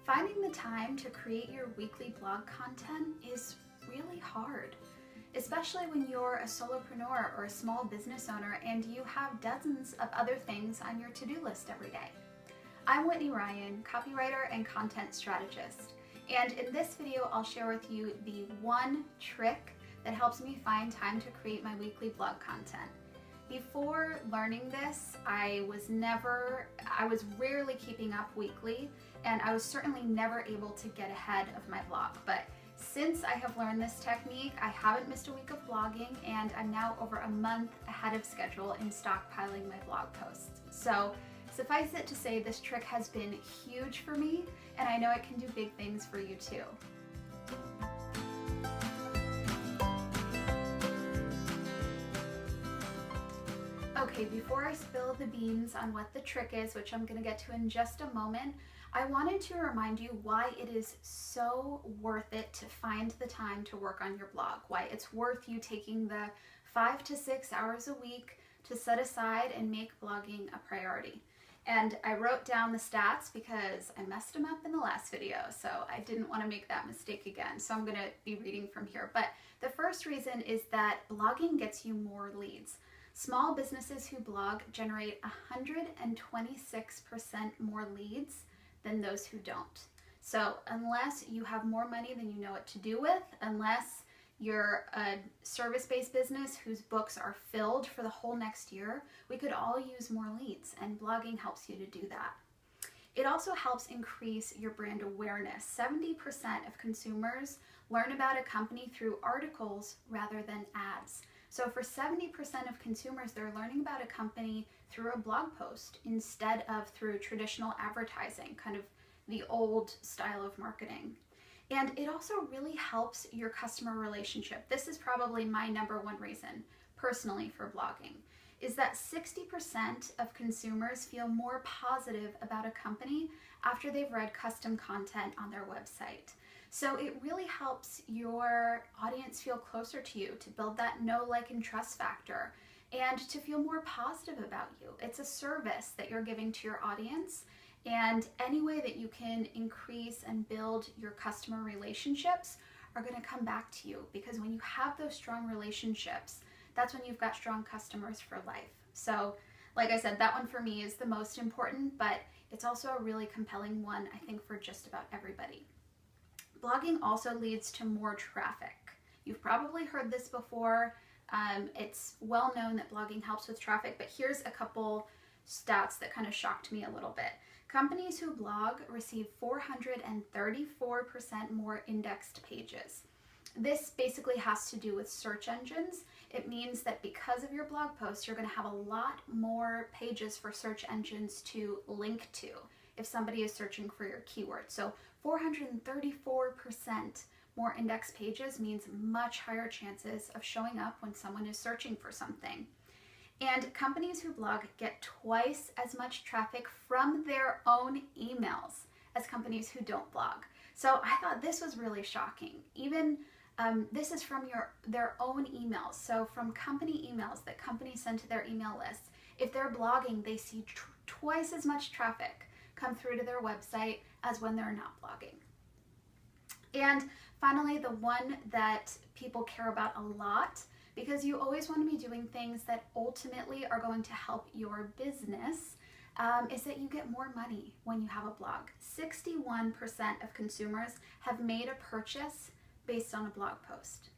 Finding the time to create your weekly blog content is really hard, especially when you're a solopreneur or a small business owner and you have dozens of other things on your to-do list every day. I'm Whitney Ryan, copywriter and content strategist, and in this video I'll share with you the one trick that helps me find time to create my weekly blog content. Before learning this, I was rarely keeping up weekly, and I was certainly never able to get ahead of my blog. But since I have learned this technique, I haven't missed a week of blogging, and I'm now over a month ahead of schedule in stockpiling my blog posts. So suffice it to say, this trick has been huge for me, and I know it can do big things for you too. Okay, before I spill the beans on what the trick is, which I'm going to get to in just a moment, I wanted to remind you why it is so worth it to find the time to work on your blog, why it's worth you taking the 5 to 6 hours a week to set aside and make blogging a priority. And I wrote down the stats because I messed them up in the last video, so I didn't want to make that mistake again. So I'm going to be reading from here. But the first reason is that blogging gets you more leads. Small businesses who blog generate 126% more leads than those who don't. So unless you have more money than you know what to do with, unless you're a service-based business whose books are filled for the whole next year, we could all use more leads, and blogging helps you to do that. It also helps increase your brand awareness. 70% of consumers learn about a company through articles rather than ads. So for 70% of consumers, they're learning about a company through a blog post instead of through traditional advertising, kind of the old style of marketing. And it also really helps your customer relationship. This is probably my number one reason, personally, for blogging, is that 60% of consumers feel more positive about a company after they've read custom content on their website. So it really helps your audience feel closer to you, to build that know, like, and trust factor, and to feel more positive about you. It's a service that you're giving to your audience, and any way that you can increase and build your customer relationships are going to come back to you, because when you have those strong relationships, that's when you've got strong customers for life. So like I said, that one for me is the most important, but it's also a really compelling one, I think, for just about everybody. Blogging also leads to more traffic. You've probably heard this before. It's well known that blogging helps with traffic, but here's a couple stats that kind of shocked me a little bit. Companies who blog receive 434% more indexed pages. This basically has to do with search engines. It means that because of your blog posts, you're going to have a lot more pages for search engines to link to if somebody is searching for your keyword. So 434% more index pages means much higher chances of showing up when someone is searching for something. And companies who blog get twice as much traffic from their own emails as companies who don't blog. So I thought this was really shocking. Even this is from their own emails. So from company emails that companies send to their email lists, if they're blogging, they see twice as much traffic come through to their website as when they're not blogging. And finally, the one that people care about a lot, because you always want to be doing things that ultimately are going to help your business, is that you get more money when you have a blog. 61% of consumers have made a purchase based on a blog post.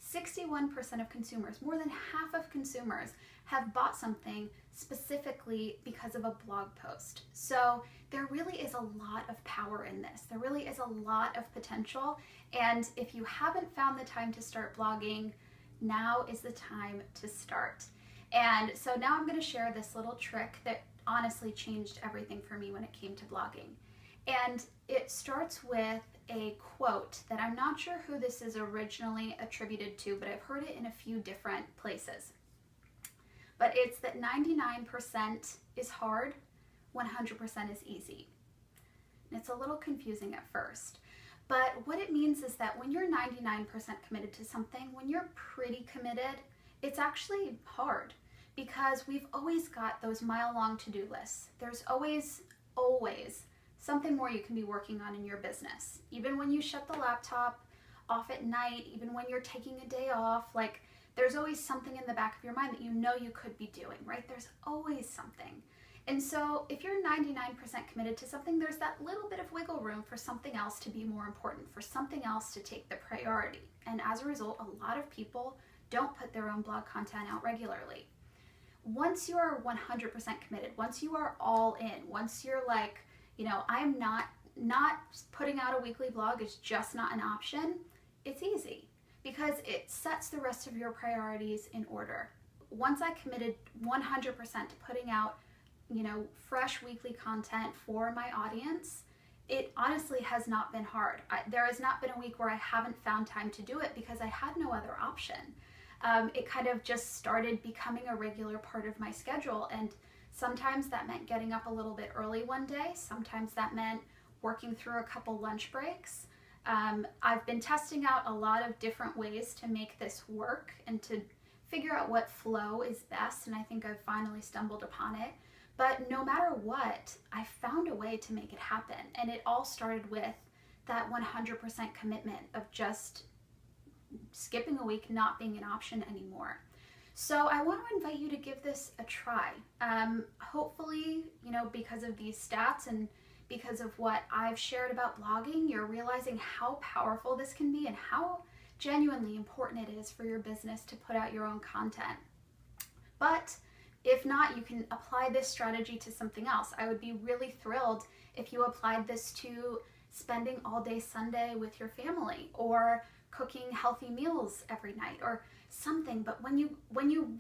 61% of consumers, more than half of consumers, have bought something specifically because of a blog post. So there really is a lot of power in this. There really is a lot of potential. And if you haven't found the time to start blogging, now is the time to start. And so now I'm going to share this little trick that honestly changed everything for me when it came to blogging. And it starts with a quote that I'm not sure who this is originally attributed to, but I've heard it in a few different places. But it's that 99% is hard, 100% is easy. And it's a little confusing at first. But what it means is that when you're 99% committed to something, when you're pretty committed, it's actually hard, because we've always got those mile-long to-do lists. There's always something more you can be working on in your business. Even when you shut the laptop off at night, even when you're taking a day off, like there's always something in the back of your mind that you know you could be doing, right? There's always something. And so if you're 99% committed to something, there's that little bit of wiggle room for something else to be more important, for something else to take the priority. And as a result, a lot of people don't put their own blog content out regularly. Once you are 100% committed, once you are all in, once you're like, you know, I'm not putting out a weekly blog is just not an option, it's easy because it sets the rest of your priorities in order. Once I committed 100% to putting out, you know, fresh weekly content for my audience, it honestly has not been hard. There has not been a week where I haven't found time to do it because I had no other option. It kind of just started becoming a regular part of my schedule, and sometimes that meant getting up a little bit early one day. Sometimes that meant working through a couple lunch breaks. I've been testing out a lot of different ways to make this work and to figure out what flow is best, and I think I've finally stumbled upon it. But no matter what, I found a way to make it happen, and it all started with that 100% commitment of just skipping a week not being an option anymore. So I want to invite you to give this a try. Hopefully, you know, because of these stats and because of what I've shared about blogging, you're realizing how powerful this can be and how genuinely important it is for your business to put out your own content. But if not, you can apply this strategy to something else. I would be really thrilled if you applied this to spending all day Sunday with your family, or cooking healthy meals every night, or something. But when you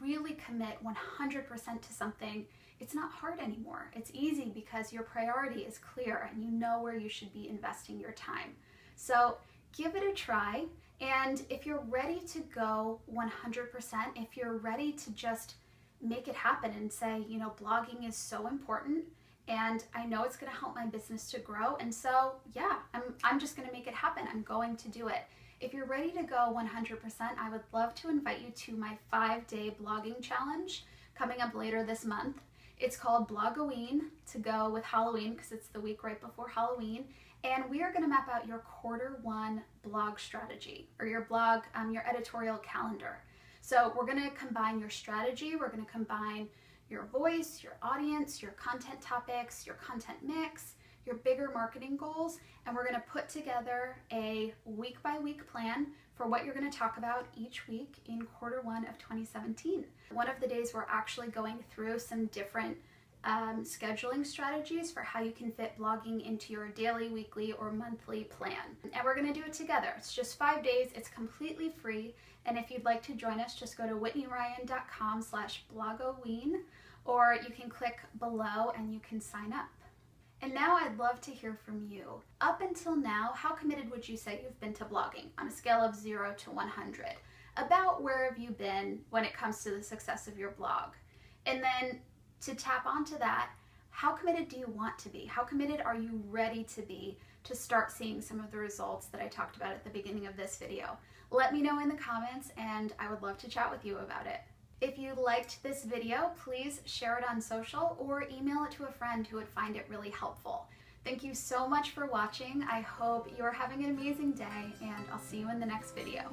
really commit 100% to something, it's not hard anymore. It's easy because your priority is clear and you know where you should be investing your time. So give it a try. And if you're ready to go 100%, if you're ready to just make it happen and say, you know, blogging is so important and I know it's going to help my business to grow, and so yeah, I'm just going to make it happen. I'm going to do it. If you're ready to go 100%, I would love to invite you to my 5-day blogging challenge coming up later this month. It's called Blogoween, to go with Halloween because it's the week right before Halloween. And we are going to map out your Q1 blog strategy, or your blog, your editorial calendar. So we're going to combine your strategy, we're going to combine your voice, your audience, your content topics, your content mix, your bigger marketing goals, and we're going to put together a week-by-week plan for what you're going to talk about each week in Q1 of 2017. One of the days we're actually going through some different scheduling strategies for how you can fit blogging into your daily, weekly, or monthly plan. And we're going to do it together. It's just 5 days. It's completely free. And if you'd like to join us, just go to whitneyryan.com/blogoween, or you can click below and you can sign up. And now I'd love to hear from you. Up until now, how committed would you say you've been to blogging on a scale of 0 to 100? About where have you been when it comes to the success of your blog? And then to tap onto that, how committed do you want to be? How committed are you ready to be to start seeing some of the results that I talked about at the beginning of this video? Let me know in the comments and I would love to chat with you about it. If you liked this video, please share it on social or email it to a friend who would find it really helpful. Thank you so much for watching. I hope you're having an amazing day, and I'll see you in the next video.